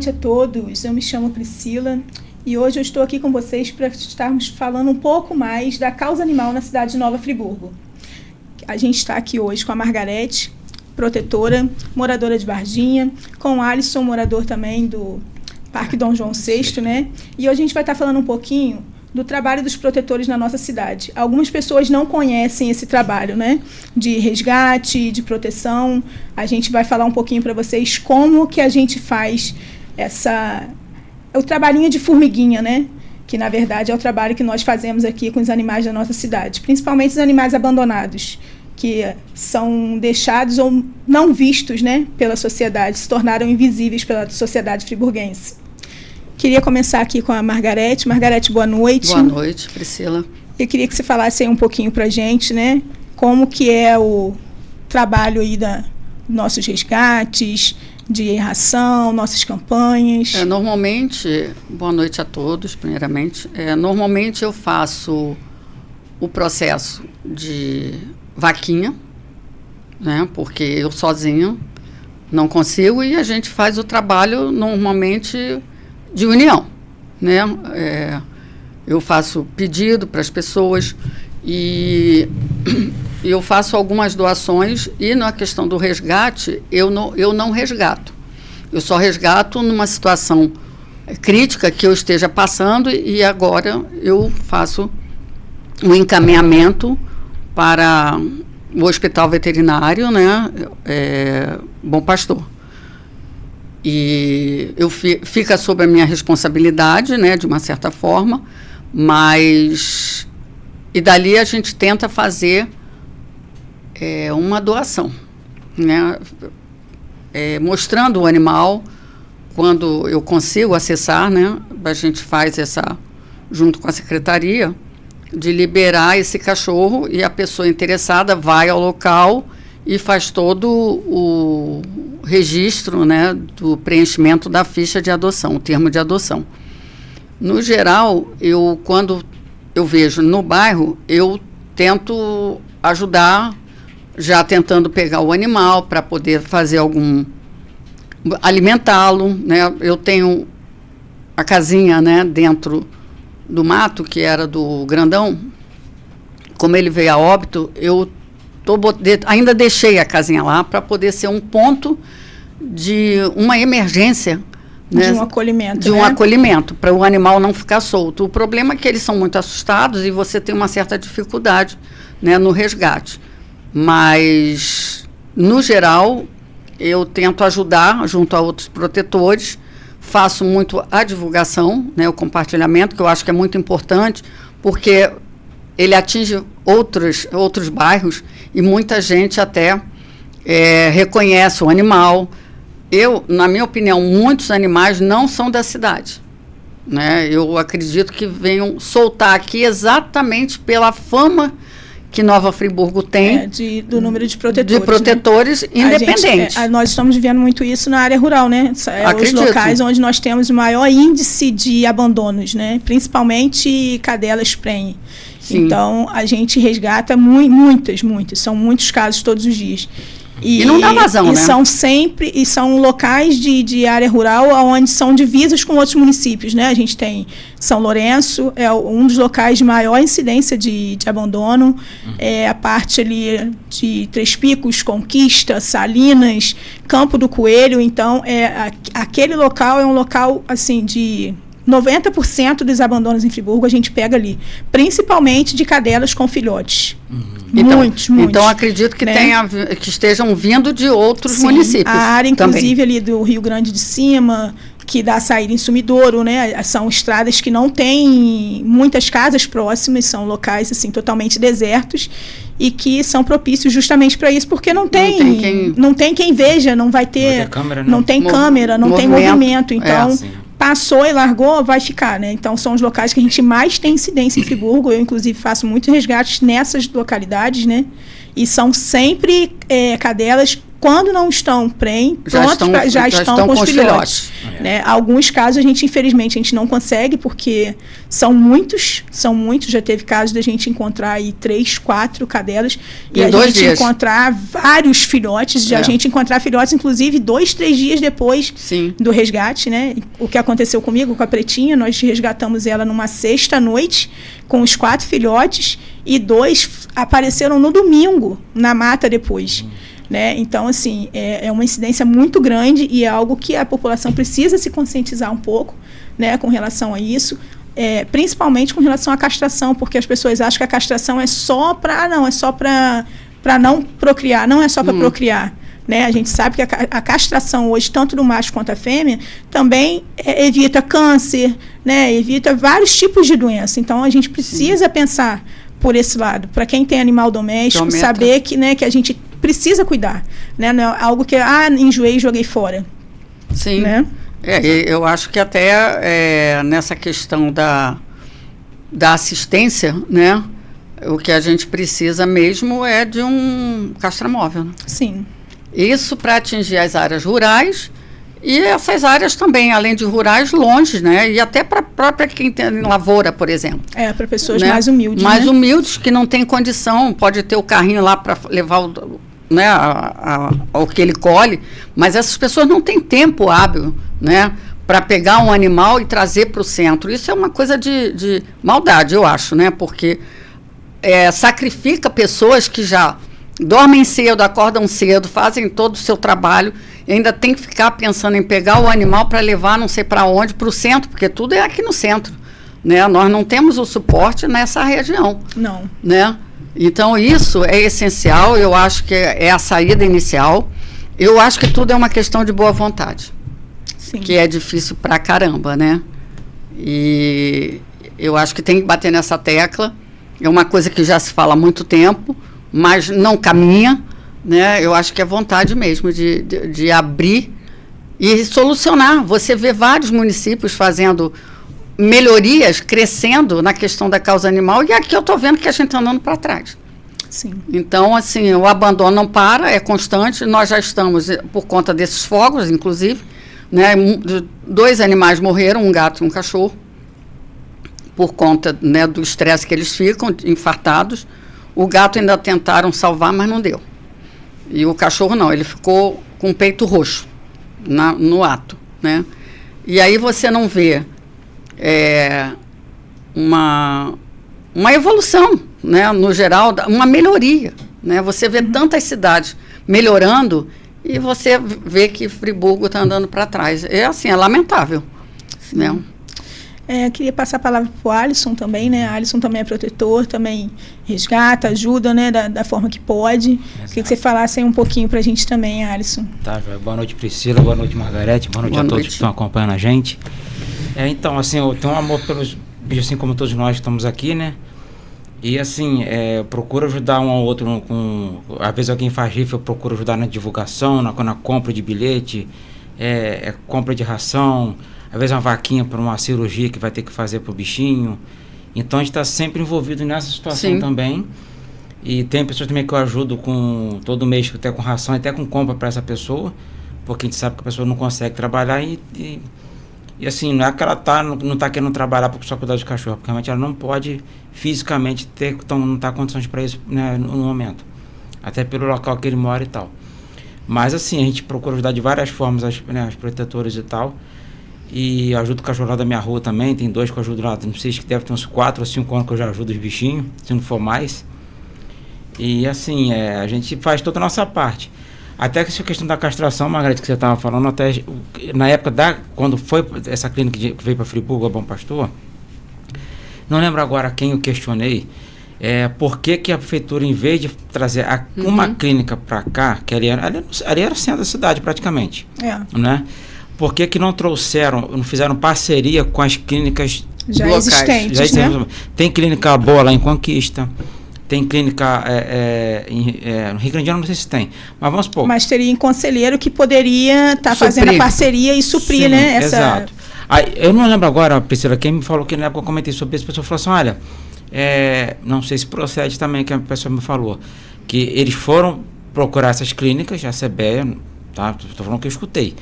noite a todos. Eu me chamo Priscila e hoje eu estou aqui com vocês para estarmos falando um pouco mais da causa animal na cidade de Nova Friburgo. A gente está aqui hoje com a Margarete, protetora, moradora de Varginha, com o Alisson, morador também do Parque Dom João VI, né? E hoje a gente vai estar falando um pouquinho do trabalho dos protetores na nossa cidade. Algumas pessoas não conhecem esse trabalho, né? De resgate, de proteção. A gente vai falar um pouquinho para vocês como que a gente faz o trabalhinho de formiguinha, né? Que, na verdade, é o trabalho que nós fazemos aqui com os animais da nossa cidade. Principalmente os animais abandonados, que são deixados ou não vistos, né? Pela sociedade, se tornaram invisíveis pela sociedade friburguense. Queria começar aqui com a Margarete. Margarete, boa noite. Boa noite, Priscila. Eu queria que você falasse aí um pouquinho para a gente, né? Como que é o trabalho aí dos nossos resgates, de ração, nossas campanhas. Normalmente, boa noite a todos, primeiramente. Normalmente eu faço o processo de vaquinha, né? Porque eu sozinha não consigo e a gente faz o trabalho normalmente de união, né? Eu faço pedido para as pessoas e eu faço algumas doações e na questão do resgate eu não resgato. Eu só resgato numa situação crítica que eu esteja passando e agora eu faço o encaminhamento para o hospital veterinário, né? Bom Pastor. E fica sob a minha responsabilidade, né, de uma certa forma, mas e dali a gente tenta fazer uma doação, né, mostrando o animal quando eu consigo acessar, né, a gente faz junto com a secretaria, de liberar esse cachorro e a pessoa interessada vai ao local e faz todo o registro, né, do preenchimento da ficha de adoção, o termo de adoção. No geral, quando eu vejo no bairro, eu tento ajudar, já tentando pegar o animal para poder fazer alimentá-lo, né? Eu tenho a casinha, né, dentro do mato, que era do Grandão. Como ele veio a óbito, ainda deixei a casinha lá para poder ser um ponto de uma emergência, né? De um acolhimento. De um acolhimento, para o animal não ficar solto. O problema é que eles são muito assustados e você tem uma certa dificuldade, né, no resgate. Mas, no geral, eu tento ajudar junto a outros protetores, faço muito a divulgação, né, o compartilhamento, que eu acho que é muito importante, porque ele atinge outros bairros e muita gente até reconhece o animal. Na minha opinião, muitos animais não são da cidade, né? Eu acredito que venham soltar aqui exatamente pela fama que Nova Friburgo tem do número de protetores. De protetores, né? Independentes. Nós estamos vivendo muito isso na área rural, né? Os locais onde nós temos o maior índice de abandonos, né? Principalmente cadelas prenhe. Sim. Então, a gente resgata muitas. São muitos casos todos os dias. E não dá vazão, né? São locais de área rural onde são divisas com outros municípios, né? A gente tem São Lourenço, é um dos locais de maior incidência de abandono, a parte ali de Três Picos, Conquista, Salinas, Campo do Coelho. Então, aquele local é um local, assim, de 90% dos abandonos em Friburgo a gente pega ali, principalmente de cadelas com filhotes. Muitos. Então, acredito que, né, que estejam vindo de outros municípios. A área, inclusive, ali do Rio Grande de Cima, que dá a saída em Sumidouro, né? São estradas que não têm muitas casas próximas, são locais assim, totalmente desertos e que são propícios justamente para isso, porque não tem quem veja, não vai ter câmera, não tem câmera, não tem movimento. Então, passou e largou, vai ficar, né? Então, são os locais que a gente mais tem incidência em Friburgo. Eu, inclusive, faço muitos resgates nessas localidades, né? E são sempre cadelas quando não estão prontos, já estão com os filhotes. Né? Alguns casos, infelizmente, a gente não consegue, porque são muitos, já teve casos da gente encontrar aí 3, 4 cadelas, e a gente encontrar vários filhotes, de a gente encontrar filhotes, inclusive, 2, 3 dias depois do resgate, né? O que aconteceu comigo, com a Pretinha, nós resgatamos ela numa sexta-noite, com os 4 filhotes, e 2 apareceram no domingo, na mata depois. Né? Então, assim, é uma incidência muito grande e é algo que a população precisa se conscientizar um pouco, né, com relação a isso, principalmente com relação à castração, porque as pessoas acham que a castração é só para não procriar, não é só para procriar. Né? A gente sabe que a castração hoje, tanto do macho quanto a fêmea, também evita câncer, né? Evita vários tipos de doença. Então, a gente precisa pensar por esse lado. Para quem tem animal doméstico, saber que, né, que a gente precisa cuidar, né? Não é algo que enjoei e joguei fora. Sim. Né? Eu acho que até nessa questão da assistência, né? O que a gente precisa mesmo é de um castramóvel. Né? Sim. Isso para atingir as áreas rurais e essas áreas também, além de rurais, longe, né? E até para própria quem tem lavoura, por exemplo. Para pessoas, né, mais humildes. Mais humildes, que não tem condição, pode ter o carrinho lá para levar o que ele colhe, mas essas pessoas não têm tempo hábil, né, para pegar um animal e trazer para o centro. Isso é uma coisa de maldade, eu acho, né, porque sacrifica pessoas que já dormem cedo, acordam cedo, fazem todo o seu trabalho, e ainda tem que ficar pensando em pegar o animal para levar não sei para onde, para o centro, porque tudo é aqui no centro, né, nós não temos o suporte nessa região. Não. Né? Então, isso é essencial, eu acho que é a saída inicial. Eu acho que tudo é uma questão de boa vontade. Sim. Que é difícil pra caramba, né? E eu acho que tem que bater nessa tecla. É uma coisa que já se fala há muito tempo, mas não caminha, né? Eu acho que é vontade mesmo de abrir e solucionar. Você vê vários municípios fazendo melhorias, crescendo na questão da causa animal, e aqui eu estou vendo que a gente está andando para trás. Sim. Então, assim, o abandono não para, é constante. Nós já estamos, por conta desses fogos, inclusive, né, 2 animais morreram, um gato e um cachorro, por conta, né, do estresse que eles ficam, infartados. O gato ainda tentaram salvar, mas não deu. E o cachorro não, ele ficou com o peito roxo no ato, né? E aí você não vê uma evolução, né, no geral, uma melhoria, né? Você vê tantas cidades melhorando e você vê que Friburgo está andando para trás. É assim, é lamentável. Né? Queria passar a palavra para o Alisson também, né? Alisson também é protetor, também resgata, ajuda, né, da forma que pode. Exato. Queria que você falasse aí um pouquinho para a gente também, Alisson. Tá, boa noite, Priscila, boa noite, Margarete, boa noite a todos que estão acompanhando a gente. Então, assim, eu tenho um amor pelos bichos, assim como todos nós que estamos aqui, né? E, assim, procuro ajudar um ao outro às vezes alguém faz rifa, eu procuro ajudar na divulgação, na compra de bilhete, compra de ração, às vezes uma vaquinha para uma cirurgia que vai ter que fazer para o bichinho. Então, a gente está sempre envolvido nessa situação. Sim. Também. E tem pessoas também que eu ajudo todo mês, até com ração, até com compra para essa pessoa, porque a gente sabe que a pessoa não consegue trabalhar e assim, não é que ela não está querendo trabalhar para só cuidar de cachorro, porque realmente ela não pode fisicamente não está condições para isso, né, no momento. Até pelo local que ele mora e tal. Mas assim, a gente procura ajudar de várias formas as protetores e tal. E ajudo o cachorro lá da minha rua também, tem 2 que eu ajudo lá, não sei, que deve ter uns 4 ou 5 anos que eu já ajudo os bichinhos, se não for mais. E assim, a gente faz toda a nossa parte. Até que essa questão da castração, Margarete, que você estava falando, até na época quando foi essa clínica que veio para Friburgo, a Bom Pastor, não lembro agora quem eu questionei, por que a prefeitura, em vez de trazer uma clínica para cá, que ali era o centro da cidade praticamente, né? Por que não fizeram parceria com as clínicas já locais, existentes, né? Tem clínica boa lá em Conquista, tem clínica no Rio Grande do Sul, não sei se tem, mas vamos supor. Mas teria em Conselheiro que poderia estar fazendo a parceria e suprir, sim, né? Exato. Aí, eu não lembro agora, Priscila, quem me falou que na época eu comentei sobre isso, a pessoa falou assim, olha, não sei se procede também, que a pessoa me falou, que eles foram procurar essas clínicas, a CBE, tá? Estou falando que eu escutei.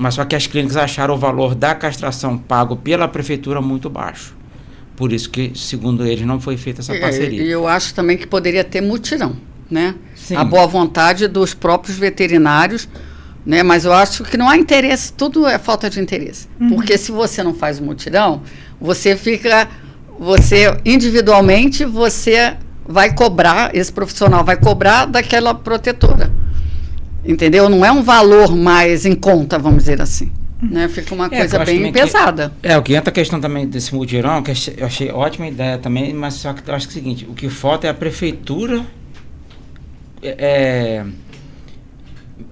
Mas só que as clínicas acharam o valor da castração pago pela prefeitura muito baixo. Por isso que, segundo eles, não foi feita essa parceria. E eu acho também que poderia ter mutirão, né? Sim. A boa vontade dos próprios veterinários, né? Mas eu acho que não há interesse, tudo é falta de interesse. Porque se você não faz o mutirão, você individualmente, você vai cobrar, esse profissional vai cobrar daquela protetora. Entendeu? Não é um valor mais em conta, vamos dizer assim. Né? Fica uma coisa bem pesada. O que entra a questão também desse mutirão, que eu achei ótima ideia também, mas só que eu acho que é o seguinte, o que falta é a prefeitura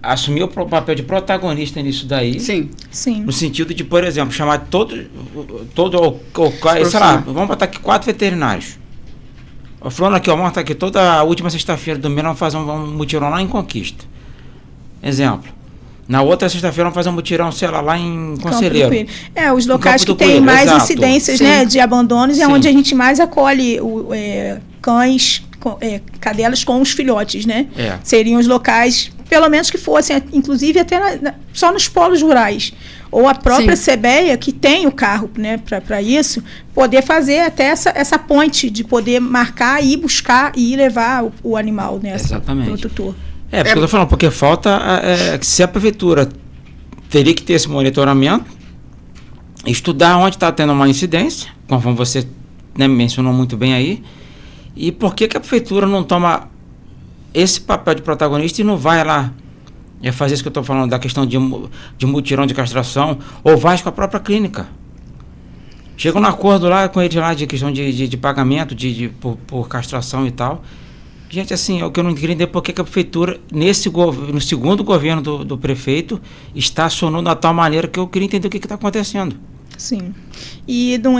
assumir o papel de protagonista nisso daí. Sim. No sentido de, por exemplo, chamar todo sei lá, vamos botar aqui 4 veterinários. Falando aqui, vamos botar aqui toda a última sexta-feira do mês, vamos fazer um mutirão lá em Conquista. Exemplo. Na outra sexta-feira vamos fazer um mutirão, sei lá em Conselheiro. Os locais que têm mais incidências, né, de abandonos é onde a gente mais acolhe cães, cadelas com os filhotes, né? Seriam os locais, pelo menos que fossem, inclusive até só nos polos rurais. Ou a própria CBEA, que tem o carro, né, para isso, poder fazer até essa ponte de poder marcar e ir buscar e ir levar o animal, né? Exatamente. Pro tutor. Porque eu estou falando, porque falta que se a prefeitura teria que ter esse monitoramento, estudar onde está tendo uma incidência, conforme você, né, mencionou muito bem aí, e por que a prefeitura não toma esse papel de protagonista e não vai lá fazer isso que eu estou falando, da questão de mutirão de castração, ou vai com a própria clínica. Chega um acordo lá com eles lá de questão de pagamento por castração e tal. Gente, assim, o que eu não queria entender por que a prefeitura, no segundo governo do prefeito, estacionou da tal maneira que eu queria entender o que está acontecendo. Sim. E não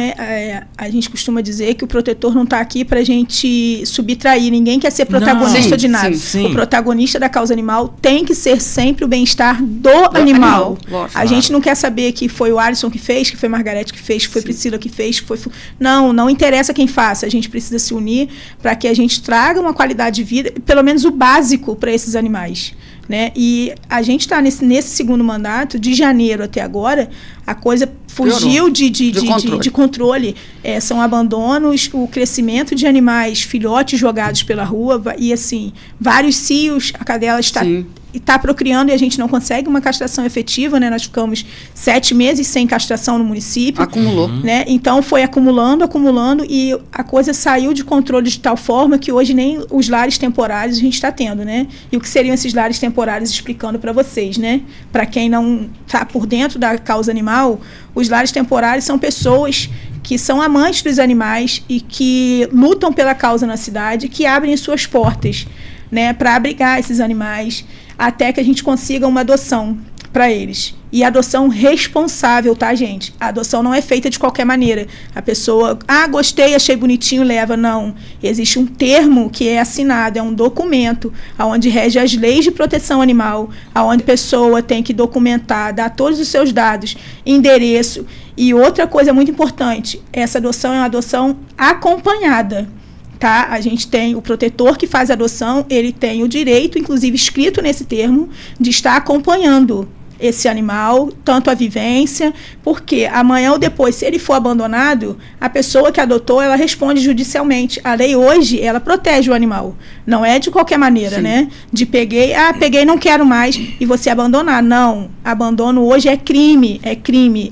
a gente costuma dizer que o protetor não está aqui para a gente subtrair. Ninguém quer ser protagonista de nada. Sim. O protagonista da causa animal tem que ser sempre o bem-estar do animal. A gente não quer saber que foi o Alisson que fez, que foi Margarete que fez, que foi Priscila que fez, que foi... Não interessa quem faça. A gente precisa se unir para que a gente traga uma qualidade de vida, pelo menos o básico para esses animais. Né? E a gente está nesse segundo mandato, de janeiro até agora, a coisa fugiu de controle. São abandonos, o crescimento de animais, filhotes jogados pela rua, e assim, vários cios, a cadela está procriando e a gente não consegue uma castração efetiva, né? Nós ficamos 7 meses sem castração no município. Acumulou. Né? Então foi acumulando e a coisa saiu de controle de tal forma que hoje nem os lares temporários a gente está tendo, né? E o que seriam esses lares temporários, explicando para vocês, né? Para quem não está por dentro da causa animal, os lares temporários são pessoas que são amantes dos animais e que lutam pela causa na cidade, que abrem suas portas, né, para abrigar esses animais, até que a gente consiga uma adoção para eles. E adoção responsável, tá, gente? A adoção não é feita de qualquer maneira. A pessoa, gostei, achei bonitinho, leva. Não. Existe um termo que é assinado, é um documento, onde rege as leis de proteção animal, onde a pessoa tem que documentar, dar todos os seus dados, endereço. E outra coisa muito importante, essa adoção é uma adoção acompanhada. Tá? A gente tem o protetor que faz a adoção, ele tem o direito, inclusive escrito nesse termo, de estar acompanhando esse animal, tanto a vivência, porque amanhã ou depois, se ele for abandonado, a pessoa que adotou, ela responde judicialmente. A lei hoje, ela protege o animal. Não é de qualquer maneira, né? De peguei, não quero mais, e você abandonar. Não, abandono hoje é crime,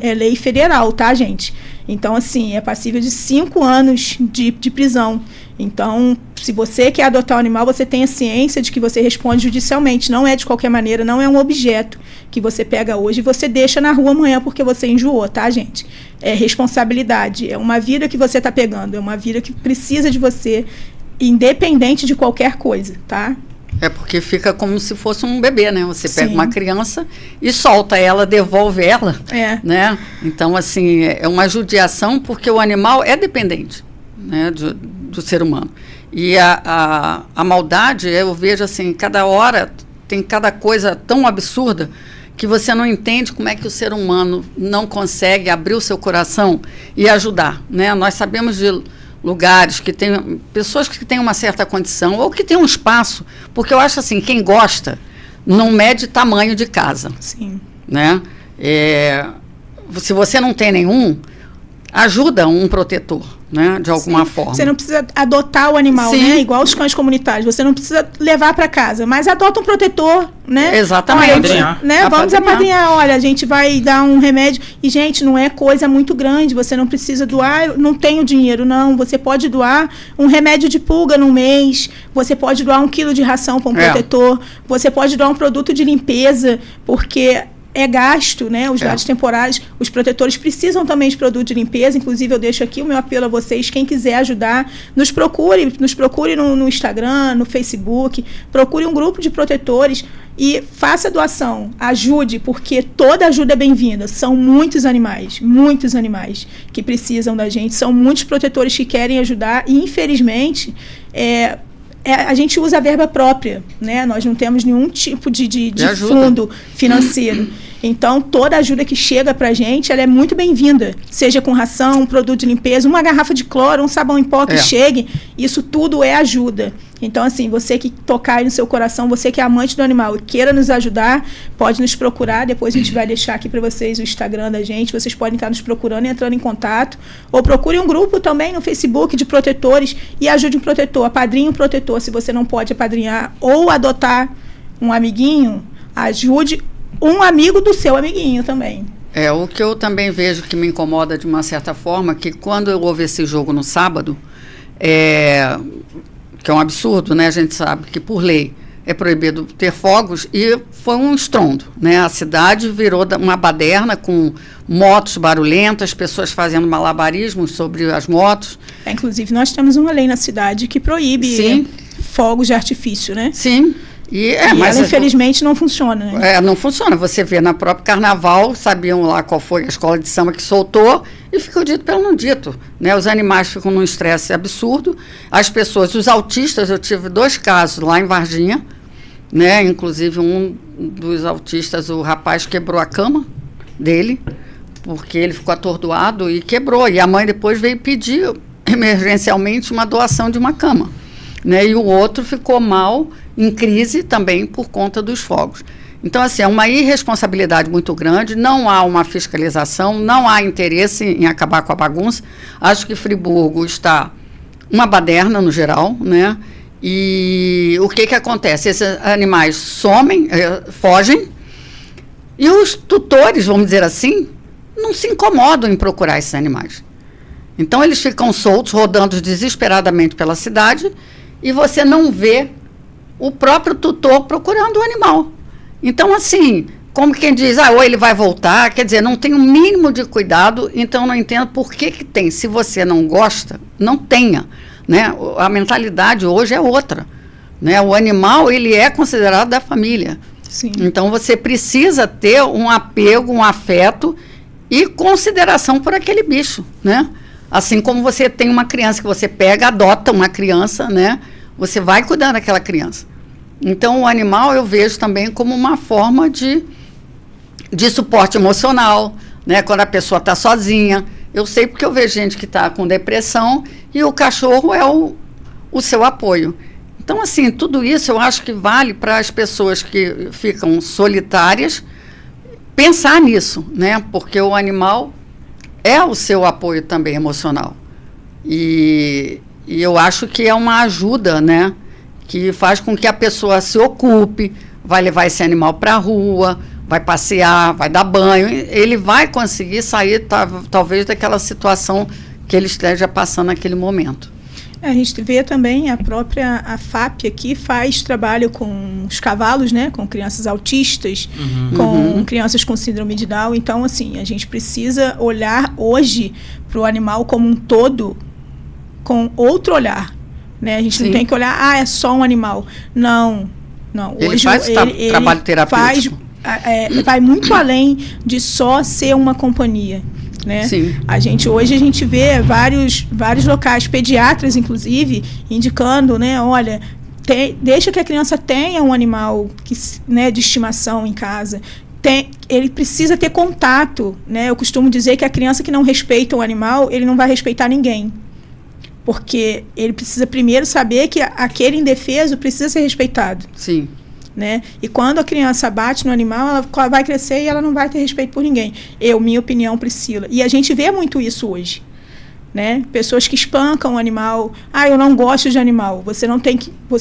é lei federal, tá, gente? Então, assim, é passível de 5 anos de prisão. Então, se você quer adotar um animal, você tenha ciência de que você responde judicialmente. Não é de qualquer maneira, não é um objeto que você pega hoje e você deixa na rua amanhã porque você enjoou, tá, gente? É responsabilidade, é uma vida que você está pegando, é uma vida que precisa de você, independente de qualquer coisa, tá? É porque fica como se fosse um bebê, né? Você pega uma criança e solta ela, devolve ela, né? Então, assim, é uma judiação porque o animal é dependente, né, do ser humano. E a maldade, eu vejo assim, cada hora tem cada coisa tão absurda que você não entende como é que o ser humano não consegue abrir o seu coração e ajudar, né? Nós sabemos lugares que tem pessoas que têm uma certa condição ou que têm um espaço, porque eu acho assim, quem gosta não mede tamanho de casa. Sim. Né? Se você não tem nenhum, ajuda um protetor, né? De alguma forma. Você não precisa adotar o animal, né? Igual os cães comunitários. Você não precisa levar para casa, mas adota um protetor, né? Exatamente. Né? Vamos apadrinhar. Olha, a gente vai dar um remédio. E, gente, não é coisa muito grande. Você não precisa doar. Não tenho dinheiro, não. Você pode doar um remédio de pulga no mês. Você pode doar 1 quilo de ração para um protetor. Você pode doar um produto de limpeza, porque é gasto, né? Os dados temporários, os protetores precisam também de produto de limpeza. Inclusive, eu deixo aqui o meu apelo a vocês, quem quiser ajudar, nos procure no Instagram, no Facebook, procure um grupo de protetores e faça doação, ajude, porque toda ajuda é bem-vinda. São muitos animais que precisam da gente, são muitos protetores que querem ajudar e, infelizmente, a gente usa a verba própria, né? Nós não temos nenhum tipo de fundo financeiro. Então, toda ajuda que chega para a gente, ela é muito bem-vinda. Seja com ração, um produto de limpeza, uma garrafa de cloro, um sabão em pó que chegue, isso tudo é ajuda. Então, assim, você que tocar aí no seu coração, você que é amante do animal e queira nos ajudar, pode nos procurar. Depois a gente vai deixar aqui para vocês o Instagram da gente. Vocês podem estar nos procurando e entrando em contato. Ou procure um grupo também no Facebook de protetores e ajude um protetor. Apadrinhe um protetor, se você não pode apadrinhar ou adotar um amiguinho, ajude um amigo do seu amiguinho também. O que eu também vejo que me incomoda de uma certa forma, que quando houve esse jogo no sábado, que é um absurdo, né? A gente sabe que por lei é proibido ter fogos e foi um estrondo, né? A cidade virou uma baderna com motos barulhentas, pessoas fazendo malabarismos sobre as motos. Inclusive, nós temos uma lei na cidade que proíbe fogos de artifício, né? Sim. Mas ela, infelizmente, não funciona, né? Não funciona. Você vê na própria carnaval, sabiam lá qual foi a escola de samba que soltou, e fica o dito pelo não dito, né? Os animais ficam num estresse absurdo. As pessoas, os autistas, eu tive 2 casos lá em Varginha, né? Inclusive, um dos autistas, o rapaz quebrou a cama dele, porque ele ficou atordoado e quebrou. E a mãe depois veio pedir emergencialmente uma doação de uma cama, né? E o outro ficou mal, em crise também por conta dos fogos. Então, assim, é uma irresponsabilidade muito grande, não há uma fiscalização, não há interesse em acabar com a bagunça. Acho que Friburgo está uma baderna no geral, né? E o que acontece? Esses animais somem, fogem, e os tutores, vamos dizer assim, não se incomodam em procurar esses animais. Então, eles ficam soltos, rodando desesperadamente pela cidade, e você não vê o próprio tutor procurando o animal. Então, assim, como quem diz, ou ele vai voltar, quer dizer, não tem o mínimo de cuidado, então não entendo por que tem. Se você não gosta, não tenha, né? A mentalidade hoje é outra, né? O animal, ele é considerado da família. Sim. Então, você precisa ter um apego, um afeto e consideração por aquele bicho, né? Assim como você tem uma criança que você pega, adota uma criança, né? Você vai cuidar daquela criança. Então, o animal eu vejo também como uma forma de suporte emocional, né? Quando a pessoa está sozinha. Eu sei porque eu vejo gente que está com depressão e o cachorro é o seu apoio. Então, assim, tudo isso eu acho que vale para as pessoas que ficam solitárias pensar nisso, né? Porque o animal é o seu apoio também emocional. E eu acho que é uma ajuda, né? Que faz com que a pessoa se ocupe, vai levar esse animal para a rua, vai passear, vai dar banho, ele vai conseguir sair, talvez, daquela situação que ele esteja passando naquele momento. A gente vê também a FAP aqui faz trabalho com os cavalos, né? Com crianças autistas, com crianças com síndrome de Down. Então, assim, a gente precisa olhar hoje para o animal como um todo com outro olhar. Né? A gente não tem que olhar, é só um animal. Não. Ele hoje faz trabalho terapêutico. Vai muito além de só ser uma companhia. Né? Sim. Hoje a gente vê vários locais, pediatras inclusive, indicando, né? Olha, deixa que a criança tenha um animal né, de estimação em casa. Ele precisa ter contato. Né? Eu costumo dizer que a criança que não respeita o animal, ele não vai respeitar ninguém. Porque ele precisa primeiro saber que aquele indefeso precisa ser respeitado. Sim. Né? E quando a criança bate no animal, ela vai crescer e ela não vai ter respeito por ninguém. Minha opinião, Priscila. E a gente vê muito isso hoje. Né? Pessoas que espancam o animal. Eu não gosto de animal. Você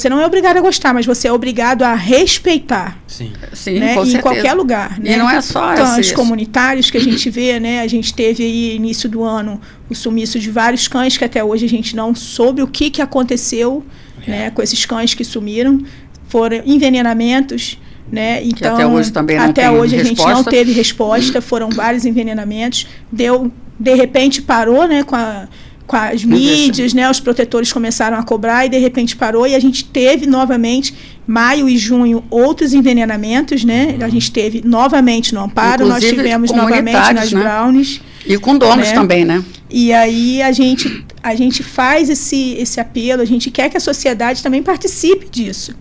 não é obrigado a gostar, mas você é obrigado a respeitar. Sim, né? Com certeza. Em qualquer lugar. Né? E não é só cães comunitários que a gente vê, né? A gente teve aí, início do ano, o sumiço de vários cães que até hoje a gente não soube o que aconteceu, né? Com esses cães que sumiram. Foram envenenamentos, né? Então, que até hoje também não até tem hoje resposta. A gente não teve resposta, foram vários envenenamentos. De repente parou, né, com as mídias, né? Os protetores começaram a cobrar e de repente parou, e a gente teve novamente, maio e junho, outros envenenamentos, né? A gente teve novamente no Amparo, inclusive, nós tivemos novamente nas Brownies. E com donos, né? Também, né? E aí a gente faz esse apelo, a gente quer que a sociedade também participe disso.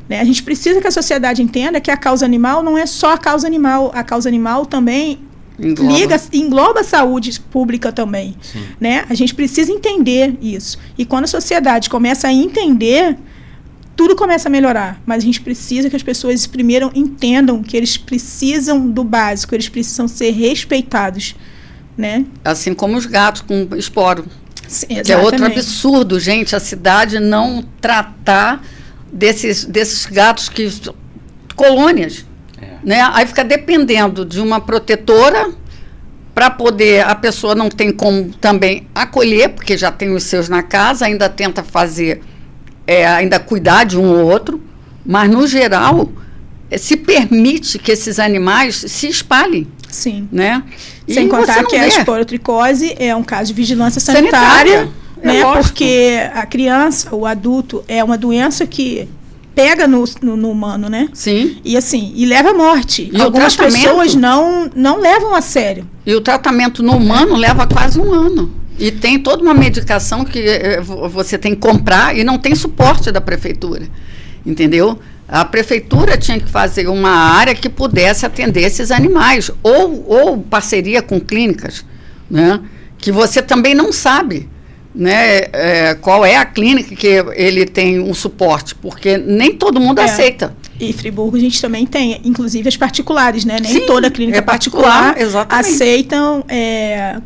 Né? A gente precisa que a sociedade entenda que a causa animal não é só a causa animal também engloba a saúde pública também. Né? A gente precisa entender isso. E quando a sociedade começa a entender, tudo começa a melhorar. Mas a gente precisa que as pessoas primeiro entendam que eles precisam do básico, eles precisam ser respeitados. Né? Assim como os gatos com esporo. Sim, que é outro absurdo, gente, a cidade não tratar desses gatos colônias, né? Aí fica dependendo de uma protetora para poder, a pessoa não tem como também acolher, porque já tem os seus na casa, ainda tenta fazer, ainda cuidar de um ou outro, mas no geral se permite que esses animais se espalhem. Sim. Né? Sem contar que a esporotricose é um caso de vigilância sanitária. Né? Porque a criança, o adulto, é uma doença que pega no humano, né? Sim. E leva à morte. E algumas pessoas não levam a sério. E o tratamento no humano leva quase 1 ano. E tem toda uma medicação que você tem que comprar e não tem suporte da prefeitura. Entendeu? A prefeitura tinha que fazer uma área que pudesse atender esses animais. Ou parceria com clínicas, né? Que você também não sabe. Né, qual é a clínica que ele tem um suporte, porque nem todo mundo aceita. E em Friburgo a gente também tem, inclusive as particulares, né? Nem Sim, toda clínica particular exatamente. Aceitam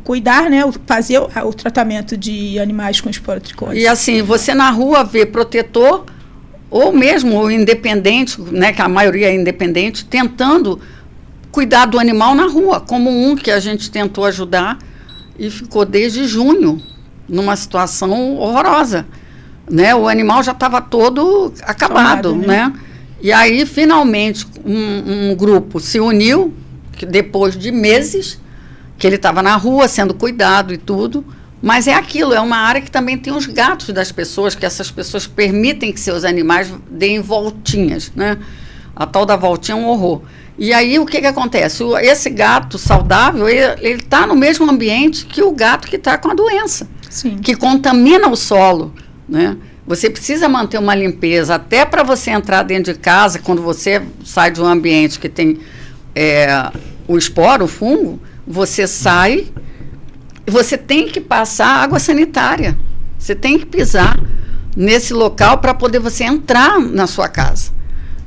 cuidar, né? Fazer o tratamento de animais com esporotricose. E assim, você na rua vê protetor, ou mesmo o independente, né, que a maioria é independente, tentando cuidar do animal na rua, como um que a gente tentou ajudar e ficou desde junho numa situação horrorosa, né? O animal já estava todo acabado, né? E aí, finalmente, um grupo se uniu, que depois de meses, que ele estava na rua sendo cuidado e tudo, mas é aquilo, é uma área que também tem os gatos das pessoas, que essas pessoas permitem que seus animais deem voltinhas, né? A tal da voltinha é um horror. E aí, o que acontece? Esse gato saudável, ele está no mesmo ambiente que o gato que está com a doença. Sim. Que contamina o solo, né? Você precisa manter uma limpeza, até para você entrar dentro de casa, quando você sai de um ambiente que tem o esporo, o fungo, você sai, você tem que passar água sanitária, você tem que pisar nesse local para poder você entrar na sua casa.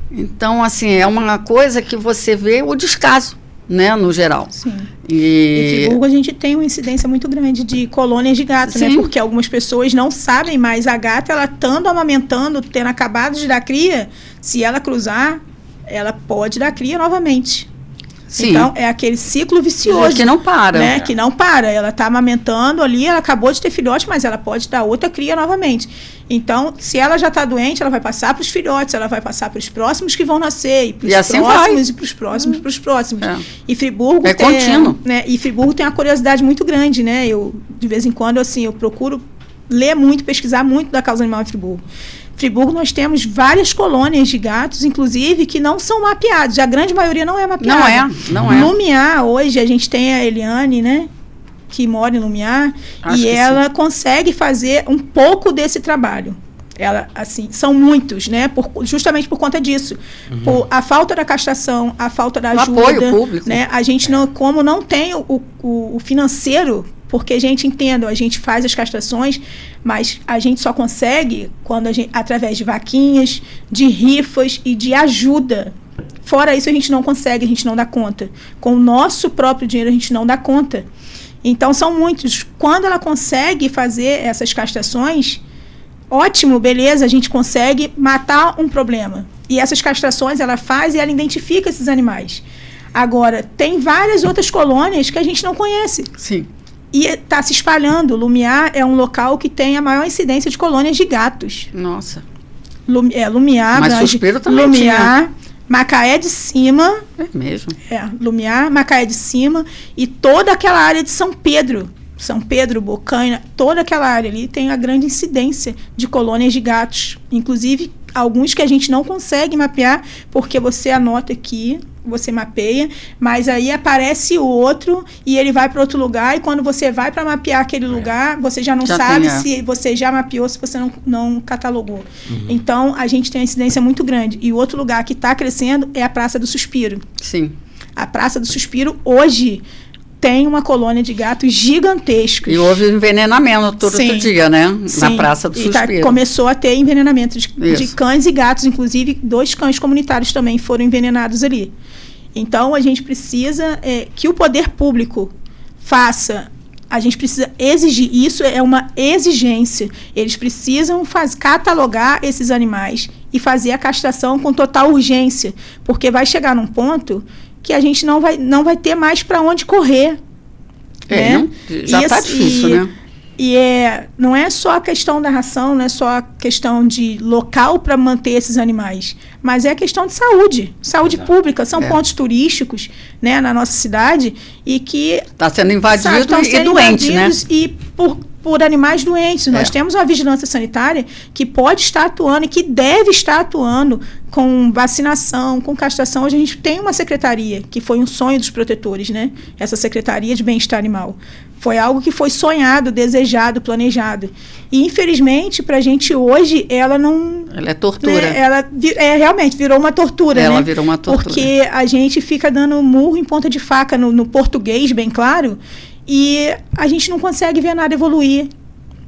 Então, assim, é uma coisa que você vê o descaso, né, no geral. Sim. Em Friburgo a gente tem uma incidência muito grande de colônias de gato, né? Porque algumas pessoas não sabem mais. A gata, ela estando amamentando, tendo acabado de dar cria, se ela cruzar, ela pode dar cria novamente. Sim. Então, é aquele ciclo vicioso. Que não para. Né? Que não para. Ela está amamentando ali, ela acabou de ter filhote, mas ela pode dar outra cria novamente. Então, se ela já está doente, ela vai passar para os filhotes, ela vai passar para os próximos que vão nascer, e para os assim próximos, e para os próximos, para os próximos. E Friburgo contínuo. Né? E Friburgo tem uma curiosidade muito grande, né? Eu, de vez em quando, assim, eu procuro ler muito, pesquisar muito da causa animal em Friburgo. Friburgo, nós temos várias colônias de gatos, inclusive, que não são mapeados. A grande maioria não é mapeada. Não é. Lumiar, hoje, a gente tem a Eliane, né? Que mora em Lumiar. E ela consegue fazer um pouco desse trabalho. Ela, assim, são muitos, né? Justamente por conta disso. Por a falta da castração, a falta da ajuda. Apoio público. Né? A gente, como não tem o financeiro Porque, gente, entenda, a gente faz as castrações, mas a gente só consegue através de vaquinhas, de rifas e de ajuda. Fora isso, a gente não consegue, a gente não dá conta. Com o nosso próprio dinheiro, a gente não dá conta. Então, são muitos. Quando ela consegue fazer essas castrações, ótimo, beleza, a gente consegue matar um problema. E essas castrações ela faz e ela identifica esses animais. Agora, tem várias outras colônias que a gente não conhece. Sim. E está se espalhando. Lumiar é um local que tem a maior incidência de colônias de gatos. Nossa. Lumiar, mas Suspiro também Lumiar, tinha. Macaé de Cima. É mesmo? Lumiar, Macaé de Cima e toda aquela área de São Pedro, Bocaina, toda aquela área ali tem a grande incidência de colônias de gatos. Inclusive, alguns que a gente não consegue mapear, porque você anota aqui, você mapeia, mas aí aparece o outro e ele vai para outro lugar, e quando você vai para mapear aquele lugar, você já não sabe se você já mapeou, se você não catalogou. Então, a gente tem uma incidência muito grande. E o outro lugar que está crescendo é a Praça do Suspiro. Sim. A Praça do Suspiro, hoje, tem uma colônia de gatos gigantescos. E houve envenenamento todo dia, né? Sim. Na Praça do Suspiro. Começou a ter envenenamento de cães e gatos, inclusive 2 cães comunitários também foram envenenados ali. Então, a gente precisa que o poder público faça, a gente precisa exigir, isso é uma exigência, eles precisam catalogar esses animais e fazer a castração com total urgência, porque vai chegar num ponto que a gente não vai ter mais para onde correr. Né? Já está difícil, né? E não é só a questão da ração, não é só a questão de local para manter esses animais, mas é a questão de saúde pública. São pontos turísticos, né, na nossa cidade e que está sendo invadido e doente, né? E por animais doentes. Nós temos uma vigilância sanitária que pode estar atuando e que deve estar atuando com vacinação, com castração. Hoje a gente tem uma secretaria, que foi um sonho dos protetores, né? Essa Secretaria de Bem-Estar Animal. Foi algo que foi sonhado, desejado, planejado. E, infelizmente, para a gente hoje, ela não... Ela é tortura. Né, ela realmente virou uma tortura, Ela virou uma tortura. Porque a gente fica dando murro em ponta de faca no português, bem claro, e a gente não consegue ver nada evoluir.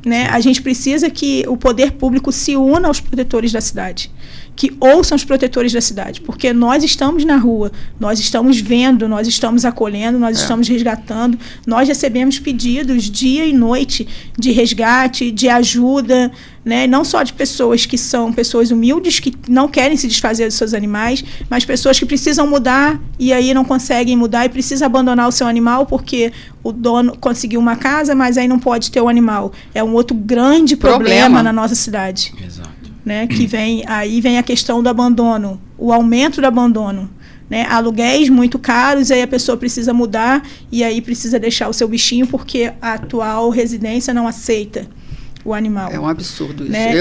Né? A gente precisa que o poder público se una aos protetores da cidade, que ouçam os protetores da cidade, porque nós estamos na rua, nós estamos vendo, nós estamos acolhendo, nós estamos resgatando, nós recebemos pedidos dia e noite de resgate, de ajuda, né? Não só de pessoas que são pessoas humildes, que não querem se desfazer dos seus animais, mas pessoas que precisam mudar e aí não conseguem mudar e precisam abandonar o seu animal porque o dono conseguiu uma casa, mas aí não pode ter o animal. É um outro grande problema na nossa cidade. Exato. Né, que vem a questão do abandono, o aumento do abandono, né, aluguéis muito caros, aí a pessoa precisa mudar e aí precisa deixar o seu bichinho porque a atual residência não aceita o animal. É um absurdo isso. Né?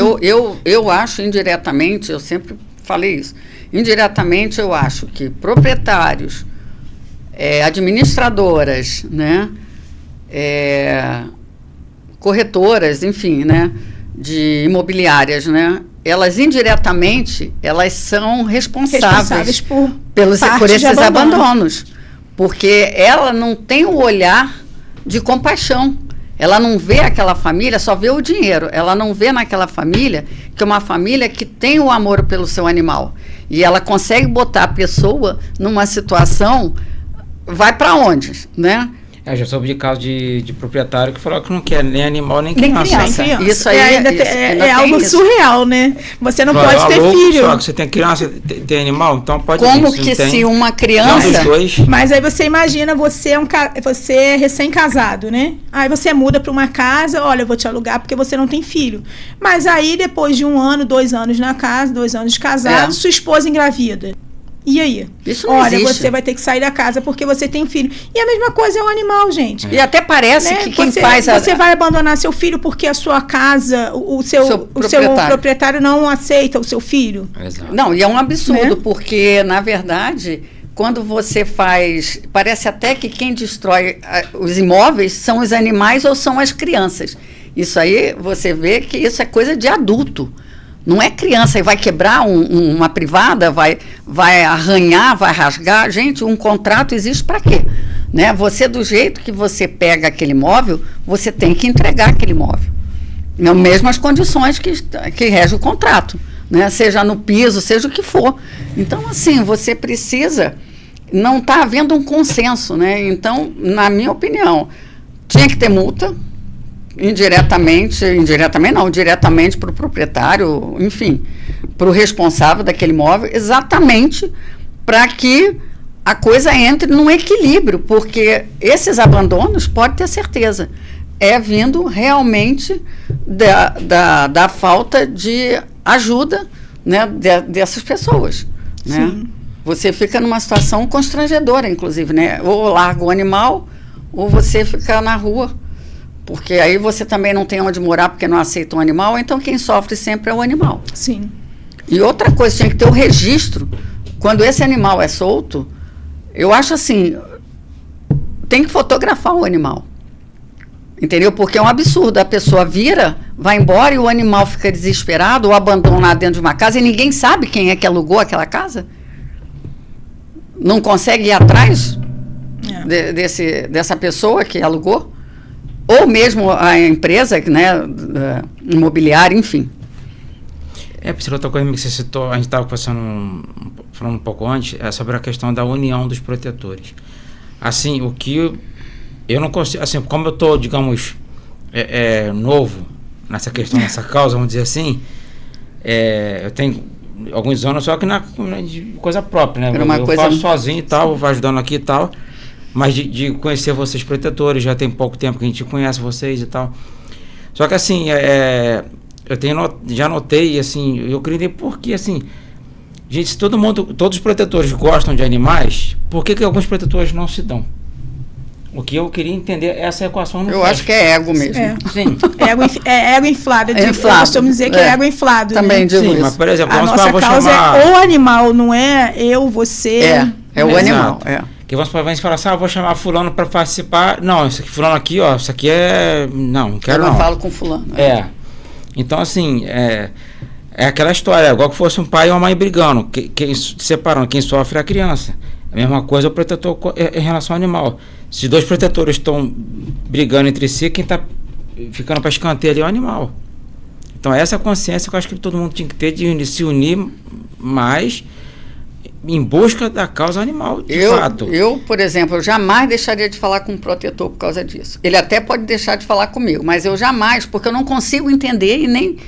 Eu acho indiretamente, eu sempre falei isso, indiretamente eu acho que proprietários, administradoras, né, corretoras, enfim, né, de imobiliárias, né, elas indiretamente, elas são responsáveis por esses abandonos. Porque ela não tem o olhar de compaixão. Ela não vê aquela família, só vê o dinheiro. Ela não vê naquela família que é uma família que tem o amor pelo seu animal. E ela consegue botar a pessoa numa situação, vai para onde, né? Eu já soube de caso de proprietário que falou que não quer nem animal, nem criança. Isso aí é algo surreal, né? Você não pode ter filho. Só que você tem criança, tem animal, então pode... Como que se uma criança... Mas aí você imagina, você é recém-casado, né? Aí você muda para uma casa, olha, eu vou te alugar porque você não tem filho. Mas aí, depois de 1 ano, 2 anos na casa, 2 anos de casado, sua esposa engravida. E aí? Isso não existe. Você vai ter que sair da casa porque você tem filho. E a mesma coisa é o animal, gente. E até parece, né, que quem faz... Você vai abandonar seu filho porque a sua casa, o seu proprietário não aceita o seu filho? Exato. Não, e é um absurdo, né? Porque, na verdade, quando você faz... Parece até que quem destrói os imóveis são os animais ou são as crianças. Isso aí, você vê que isso é coisa de adulto. Não é criança e vai quebrar uma privada, vai arranhar, vai rasgar. Gente, um contrato existe para quê? né? Você, do jeito que você pega aquele imóvel, você tem que entregar aquele imóvel. Nas mesmas condições que rege o contrato, né? Seja no piso, seja o que for. Então, assim, você precisa... Não está havendo um consenso, né? Então, na minha opinião, tinha que ter multa, diretamente para o proprietário, enfim, para o responsável daquele imóvel, exatamente para que a coisa entre num equilíbrio, porque esses abandonos, pode ter certeza, é vindo realmente da falta de ajuda, né, dessas pessoas, né? Sim. Você fica numa situação constrangedora, inclusive, né? Ou larga o animal, ou você fica na rua, porque aí você também não tem onde morar porque não aceita um animal, então quem sofre sempre é o animal. Sim. E outra coisa, tinha que ter o registro. Quando esse animal é solto, eu acho assim, tem que fotografar o animal. Entendeu? Porque é um absurdo. A pessoa vira, vai embora e o animal fica desesperado ou abandonado dentro de uma casa e ninguém sabe quem é que alugou aquela casa. Não consegue ir atrás dessa pessoa que alugou, ou mesmo a empresa, né, imobiliária, enfim. Priscila, outra coisa que você citou, a gente estava falando um pouco antes, é sobre a questão da união dos protetores. Assim, o que eu não consigo, assim, como eu estou, digamos, novo nessa questão, nessa causa, vamos dizer assim, eu tenho alguns anos só que de coisa própria, né? Eu faço sozinho e tal, vou ajudando aqui e tal, mas de conhecer vocês protetores, já tem pouco tempo que a gente conhece vocês e tal. Só que assim, já notei, assim, eu queria entender por que, assim, gente, se todos os protetores gostam de animais, por que alguns protetores não se dão? O que eu queria entender, essa equação não. Eu acho que é ego mesmo. Sim. Ego inflado. Eu costumo dizer que é ego inflado. Também, né? Digo sim, isso. Mas, por exemplo, a nossa causa é o animal, não é eu, você. É o animal. Que vamos falar assim, vou chamar fulano para participar. Não, esse aqui, fulano aqui, ó, isso aqui é... Não quero não. Eu não falo com fulano. Então, assim, é aquela história, igual que fosse um pai e uma mãe brigando, separando, quem sofre é a criança. A mesma coisa o protetor em relação ao animal. Se dois protetores estão brigando entre si, quem está ficando para escanteio ali é o animal. Então, essa consciência que eu acho que todo mundo tinha que ter de se unir mais em busca da causa animal, de fato. Eu, por exemplo, eu jamais deixaria de falar com um protetor por causa disso. Ele até pode deixar de falar comigo, mas eu jamais, porque eu não consigo entender e nem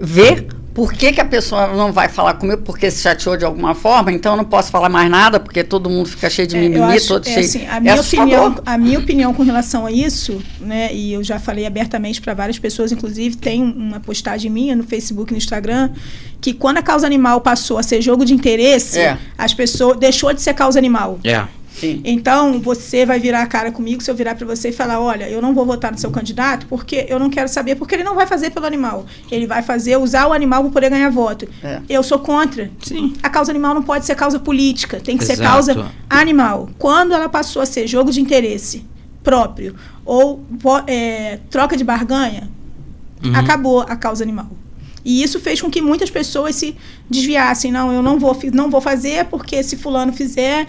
ver por que a pessoa não vai falar comigo, porque se chateou de alguma forma, então eu não posso falar mais nada, porque todo mundo fica cheio de mimimi, todo cheio... Assim, a minha opinião com relação a isso, né, e eu já falei abertamente para várias pessoas, inclusive tem uma postagem minha no Facebook e no Instagram, que quando a causa animal passou a ser jogo de interesse, as pessoas deixou de ser causa animal. Sim. Então, você vai virar a cara comigo se eu virar para você e falar, olha, eu não vou votar no seu candidato porque eu não quero saber, porque ele não vai fazer pelo animal. Ele vai usar o animal para poder ganhar voto. Eu sou contra. Sim. A causa animal não pode ser causa política, tem que ser causa animal. Quando ela passou a ser jogo de interesse próprio ou troca de barganha, acabou a causa animal. E isso fez com que muitas pessoas se desviassem. Não, eu não vou fazer, porque se fulano fizer,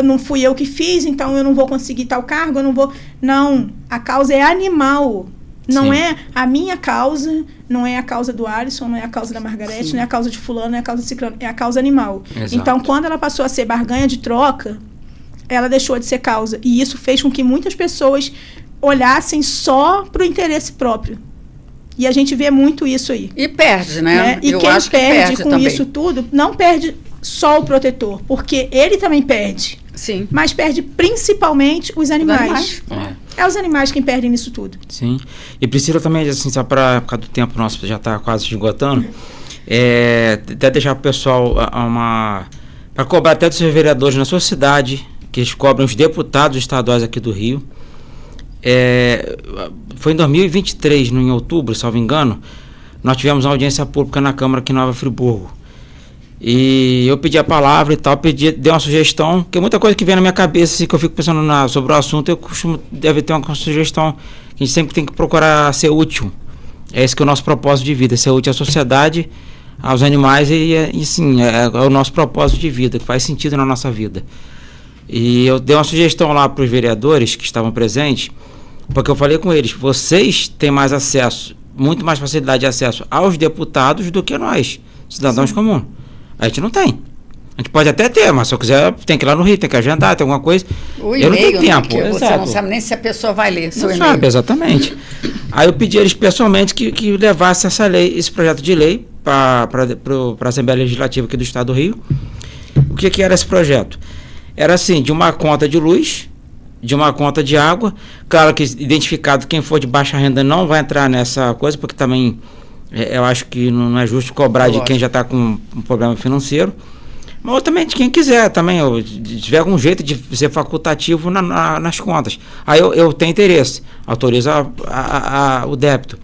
não fui eu que fiz, então eu não vou conseguir tal cargo, eu não vou... Não, a causa é animal. Não é a minha causa, não é a causa do Alisson, não é a causa da Margarete, não é a causa de fulano, não é a causa de ciclano, é a causa animal. Exato. Então, quando ela passou a ser barganha de troca, ela deixou de ser causa. E isso fez com que muitas pessoas olhassem só para o interesse próprio. E a gente vê muito isso aí. E perde, né? E quem perde com isso tudo, não perde só o protetor, porque ele também perde. Sim. Mas perde principalmente os animais. É os animais quem perdem nisso tudo. Sim. E Priscila também, assim, só por causa do tempo nosso já está quase esgotando, até deixar para o pessoal para cobrar até dos seus vereadores na sua cidade, que eles cobram os deputados estaduais aqui do Rio. Foi em 2023, em outubro, salvo engano, nós tivemos uma audiência pública na Câmara aqui em Nova Friburgo. E eu pedi a palavra e tal, dei uma sugestão, porque muita coisa que vem na minha cabeça, assim, que eu fico pensando sobre o assunto, deve ter uma sugestão, que a gente sempre tem que procurar ser útil. É esse que é o nosso propósito de vida, ser útil à sociedade, aos animais e sim, é o nosso propósito de vida, que faz sentido na nossa vida. E eu dei uma sugestão lá para os vereadores que estavam presentes, porque eu falei com eles, vocês têm mais acesso, muito mais facilidade de acesso aos deputados do que nós, cidadãos comuns. A gente não tem. A gente pode até ter, mas se eu quiser, tem que ir lá no Rio, tem que agendar, tem alguma coisa. O e-mail, eu não tenho tempo. Né, você não sabe nem se a pessoa vai ler seu e-mail. Sabe, exatamente. Aí eu pedi a eles pessoalmente que levasse essa lei, esse projeto de lei para a Assembleia Legislativa aqui do Estado do Rio. O que era esse projeto? Era assim, de uma conta de luz, de uma conta de água. Claro que identificado quem for de baixa renda não vai entrar nessa coisa, porque também eu acho que não é justo cobrar de quem já está com um problema financeiro. Mas também de quem quiser também, se tiver algum jeito de ser facultativo nas contas. Aí eu tenho interesse, autorizo o débito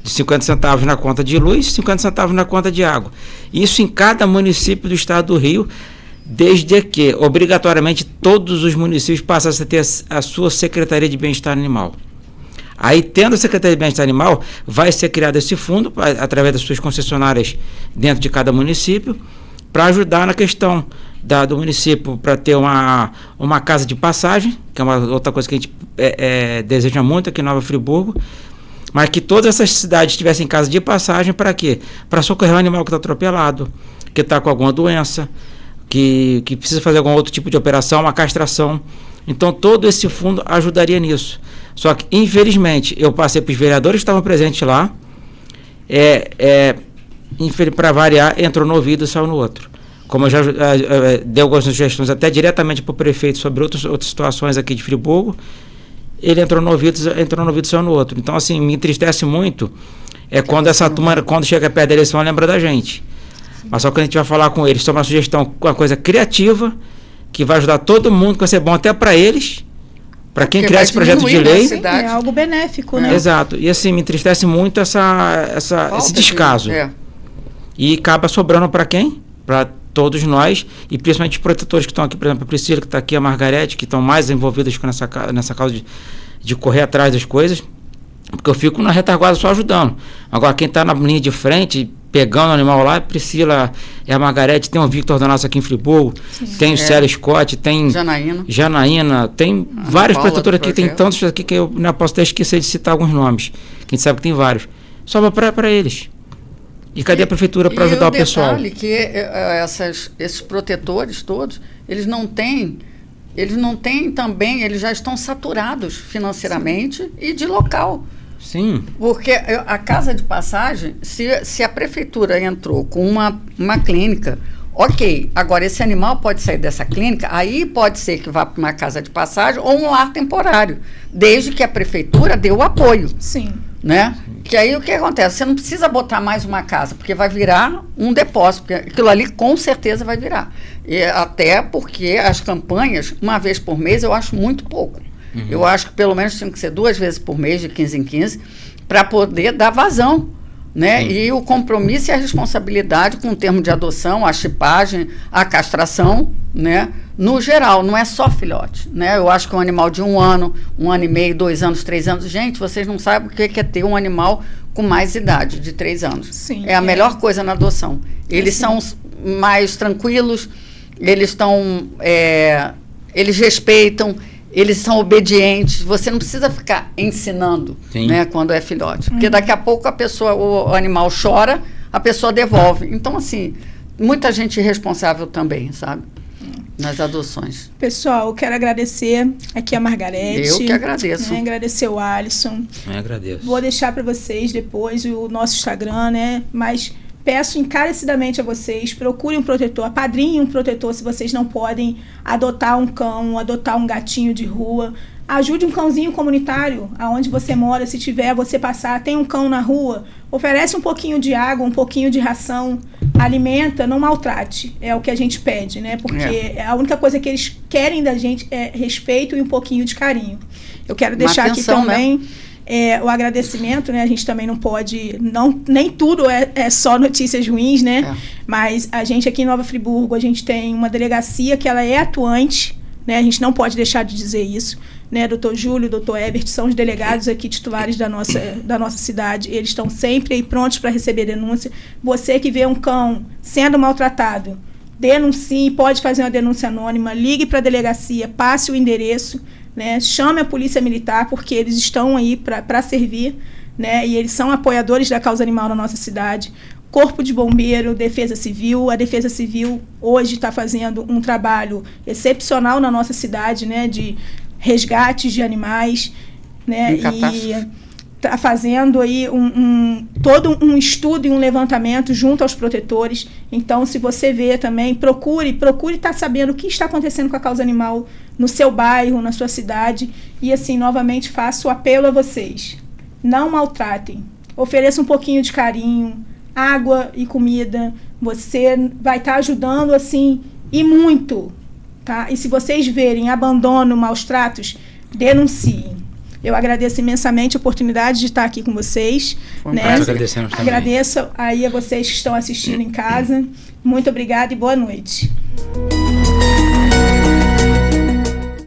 de 50 centavos na conta de luz, 50 centavos na conta de água. Isso em cada município do Estado do Rio, desde que, obrigatoriamente, todos os municípios passassem a ter a sua Secretaria de Bem-Estar Animal. Aí, tendo a Secretaria de Bem-Estar Animal, vai ser criado esse fundo, através das suas concessionárias dentro de cada município, para ajudar na questão do município, para ter uma casa de passagem, que é uma outra coisa que a gente deseja muito aqui em Nova Friburgo, mas que todas essas cidades tivessem casa de passagem para quê? Para socorrer o animal que está atropelado, que está com alguma doença, que precisa fazer algum outro tipo de operação, uma castração. Então, todo esse fundo ajudaria nisso. Só que, infelizmente, eu passei para os vereadores que estavam presentes lá, para variar, entrou no ouvido e saiu no outro. Como eu já dei algumas sugestões até diretamente para o prefeito sobre outras situações aqui de Friburgo, ele entrou no ouvido e saiu no outro. Então, assim, me entristece muito quando essa turma, quando chega perto da eleição, lembra da gente. Mas só que a gente vai falar com eles sobre uma sugestão, uma coisa criativa, que vai ajudar todo mundo, que vai ser bom até para eles, para quem criar esse projeto de lei. É algo benéfico, né? Exato. E assim, me entristece muito esse descaso. E acaba sobrando para quem? Para todos nós, e principalmente os protetores que estão aqui, por exemplo, a Priscila, que está aqui, a Margarete, que estão mais envolvidas nessa causa de correr atrás das coisas, porque eu fico na retaguarda só ajudando. Agora, quem está na linha de frente, pegando o animal lá, a Priscila e a Margarete, tem o Victor da nossa aqui em Friburgo, tem o Célio Scott, tem Janaína, tem vários protetores aqui, tem tantos aqui que eu não posso até esquecer de citar alguns nomes, que a gente sabe que tem vários. Sobra para eles. E cadê a prefeitura para ajudar o pessoal? E que esses protetores todos, eles não têm também, eles já estão saturados financeiramente e de local. Sim. Porque a casa de passagem, se a prefeitura entrou com uma clínica, ok, agora esse animal pode sair dessa clínica, aí pode ser que vá para uma casa de passagem ou um lar temporário, desde que a prefeitura dê o apoio. Sim. Né? Que aí o que acontece? Você não precisa botar mais uma casa, porque vai virar um depósito, porque aquilo ali com certeza vai virar. E até porque as campanhas, uma vez por mês, eu acho muito pouco. Uhum. Eu acho que pelo menos tinha que ser 2 vezes por mês, de 15 em 15, para poder dar vazão. Né? E o compromisso e a responsabilidade com o termo de adoção, a chipagem, a castração, né? No geral, não é só filhote, né? Eu acho que um animal de 1 ano, 1 ano e meio, 2 anos, 3 anos, gente, vocês não sabem o que é ter um animal com mais idade, de 3 anos. Sim, é a melhor coisa na adoção. Eles são mais tranquilos, eles respeitam, eles são obedientes. Você não precisa ficar ensinando, né, quando é filhote. Porque daqui a pouco o animal chora, a pessoa devolve. Então, assim, muita gente irresponsável também, sabe? Nas adoções. Pessoal, eu quero agradecer aqui a Margarete. Eu que agradeço. Né, agradecer o Alisson. Eu agradeço. Vou deixar para vocês depois o nosso Instagram, né? Mas peço encarecidamente a vocês, procurem um protetor, apadrinhem um protetor se vocês não podem adotar um cão, adotar um gatinho de rua. Ajude um cãozinho comunitário, aonde você mora, se tiver, você passar, tem um cão na rua, oferece um pouquinho de água, um pouquinho de ração, alimenta, não maltrate. É o que a gente pede, né? Porque a única coisa que eles querem da gente é respeito e um pouquinho de carinho. Eu quero deixar atenção, aqui também... né? O agradecimento, né? A gente também não pode, nem tudo é só notícias ruins, né? Mas a gente aqui em Nova Friburgo, a gente tem uma delegacia que ela é atuante, né? A gente não pode deixar de dizer isso, né? Dr. Júlio, Dr. Ebert são os delegados aqui titulares da nossa cidade, eles estão sempre aí prontos para receber denúncia. Você que vê um cão sendo maltratado, denuncie, pode fazer uma denúncia anônima, ligue para a delegacia, passe o endereço, né, chame a Polícia Militar, porque eles estão aí para servir, né, e eles são apoiadores da causa animal na nossa cidade. Corpo de Bombeiro, Defesa Civil. A Defesa Civil hoje está fazendo um trabalho excepcional na nossa cidade, né, de resgates de animais, né, e está fazendo aí todo um estudo e um levantamento junto aos protetores. Então, se você vê também, procure estar sabendo o que está acontecendo com a causa animal no seu bairro, na sua cidade. E assim, novamente, faço o apelo a vocês. Não maltratem. Ofereça um pouquinho de carinho, água e comida. Você vai estar ajudando, assim, e muito, tá? E se vocês verem abandono, maus tratos, denunciem. Eu agradeço imensamente a oportunidade de estar aqui com vocês. Né? Nós agradecemos também. Agradeço aí a vocês que estão assistindo em casa. Muito obrigada e boa noite.